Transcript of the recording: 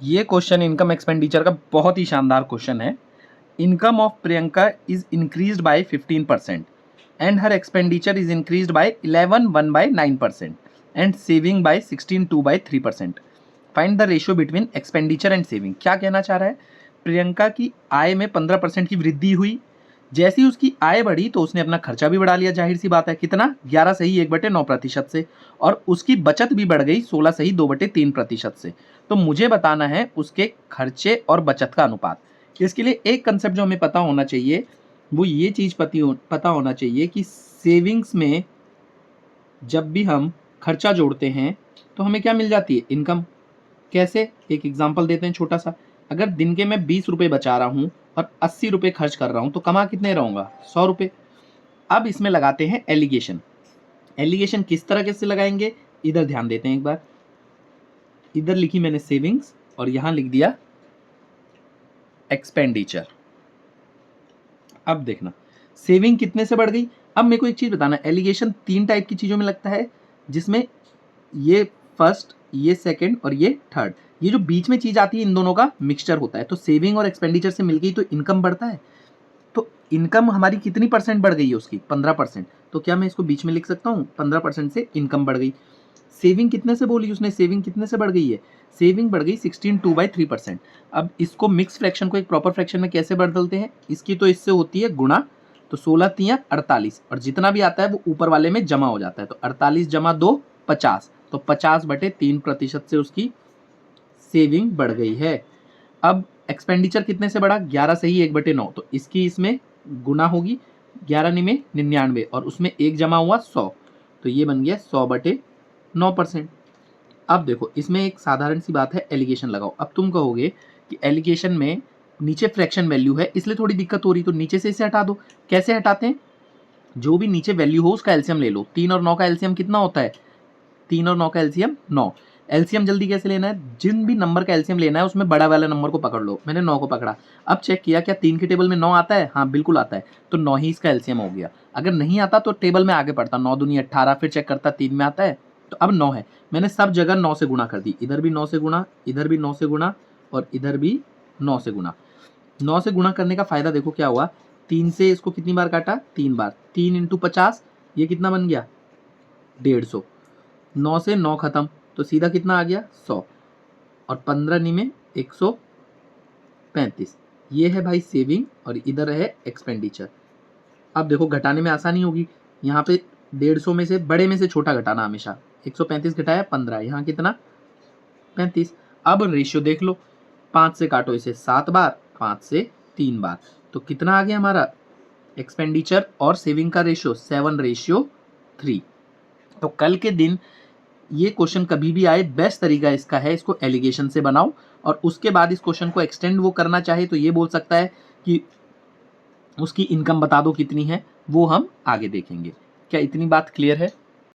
ये question income expenditure का बहुत ही शानदार क्वेश्चन है। Income of Priyanka is increased by 15% and her expenditure is increased by 11 and saving by 16 find the ratio between expenditure and saving. क्या कहना चाह रहा है? प्रियंका की आय में 15% की वृद्धि हुई। जैसे ही उसकी आय बढ़ी तो उसने अपना खर्चा भी बढ़ा लिया, जाहिर सी बात है। कितना? 11 सही 1/9% से। और उसकी बचत भी बढ़ गई 16 सही 2/3% से। तो मुझे बताना है उसके खर्चे और बचत का अनुपात। इसके लिए एक कंसेप्ट जो हमें पता होना चाहिए वो ये चीज़ पता होना चाहिए कि सेविंग्स में जब भी हम खर्चा जोड़ते हैं तो हमें क्या मिल जाती है? इनकम। कैसे? एक एग्जांपल देते हैं छोटा सा। अगर दिन के मैं 20 रुपये बचा रहा हूँ और 80 रुपये खर्च कर रहा हूँ तो कमा कितने रहूँगा? 100 रुपये। अब इसमें लगाते हैं एलिगेशन। एलिगेशन किस तरह से लगाएंगे? इधर ध्यान देते हैं एक बार। इधर लिखी मैंने सेविंग्स और यहां लिख दिया एक्सपेंडिचर। अब देखना सेविंग कितने से बढ़ गई। अब मेरे को एक चीज बताना, एलिगेशन 3 टाइप की चीजों में लगता है, जिसमें ये फर्स्ट, ये सेकंड और ये थर्ड। ये जो बीच में चीज आती है इन दोनों का मिक्सचर होता है। तो सेविंग और एक्सपेंडिचर से मिल गई तो इनकम बढ़ता है। तो इनकम हमारी कितनी परसेंट बढ़ गई है? उसकी 15%। तो क्या मैं इसको बीच में लिख सकता हूँ? 15% से इनकम बढ़ गई। सेविंग कितने से बोली उसने? सेविंग कितने से बढ़ गई है? सेविंग बढ़ गई 16/2/3%। अब इसको मिक्स फ्रैक्शन को एक प्रॉपर फ्रैक्शन में कैसे बदलते हैं? इसकी तो इससे होती है गुणा। तो 16 तियां 48 और जितना भी आता है वो ऊपर वाले में जमा हो जाता है। तो 48 जमा 2 50। तो 50/3% से उसकी सेविंग बढ़ गई है। अब एक्सपेंडिचर कितने से बढ़ा? 11 से ही 1/9। तो इसकी इसमें गुना होगी। 11 में 99 और उसमें 1 जमा हुआ 100। तो ये बन गया 100/9%। अब देखो इसमें एक साधारण सी बात है, एलिगेशन लगाओ। अब तुम कहोगे कि एलिगेशन में नीचे फ्रैक्शन वैल्यू है इसलिए थोड़ी दिक्कत हो रही, तो नीचे से इसे हटा दो। कैसे हटाते हैं? जो भी नीचे वैल्यू हो उसका एलसीएम ले लो। 3 और 9 का एलसीएम कितना होता है? 3 और 9 का एलसीएम 9। एलसीएम जल्दी कैसे लेना है? जिन भी नंबर का एलसीएम लेना है उसमें बड़ा वाला नंबर को पकड़ लो। मैंने 9 को पकड़ा। अब चेक किया क्या 3 के टेबल में 9 आता है? हाँ बिल्कुल आता है। तो 9 ही इसका एलसीएम हो गया। अगर नहीं आता तो टेबल में आगे पढ़ता, 9 दूनी 18, फिर चेक करता 3 में आता है। तो अब 9 है। मैंने सब जगह 9 से गुणा कर दी। इधर भी 9 से गुणा, इधर भी 9 से गुणा और इधर भी 9 से गुणा। 9 से गुणा करने का फायदा देखो क्या हुआ। 3 से इसको कितनी बार काटा? 3 बार। 3 × 50 ये कितना बन गया? 150। 9 से 9 खत्म तो सीधा कितना आ गया? 100। और 15 में 135। ये है भाई सेविंग और इधर है एक्सपेंडिचर। अब देखो घटाने में आसानी होगी। यहाँ पे 150 में से बड़े में से छोटा घटाना हमेशा। 135 घटाया 15, यहाँ कितना? 35। अब रेशियो देख लो, 5 से काटो इसे 7 बार, 5 से 3 बार। तो कितना आ गया हमारा एक्सपेंडिचर और सेविंग का रेशियो? 7:3। तो कल के दिन ये क्वेश्चन कभी भी आए, बेस्ट तरीका इसका है इसको एलिगेशन से बनाओ और उसके बाद इस क्वेश्चन को एक्सटेंड वो करना चाहे तो ये बोल सकता है कि उसकी इनकम बता दो कितनी है, वो हम आगे देखेंगे। क्या इतनी बात क्लियर है?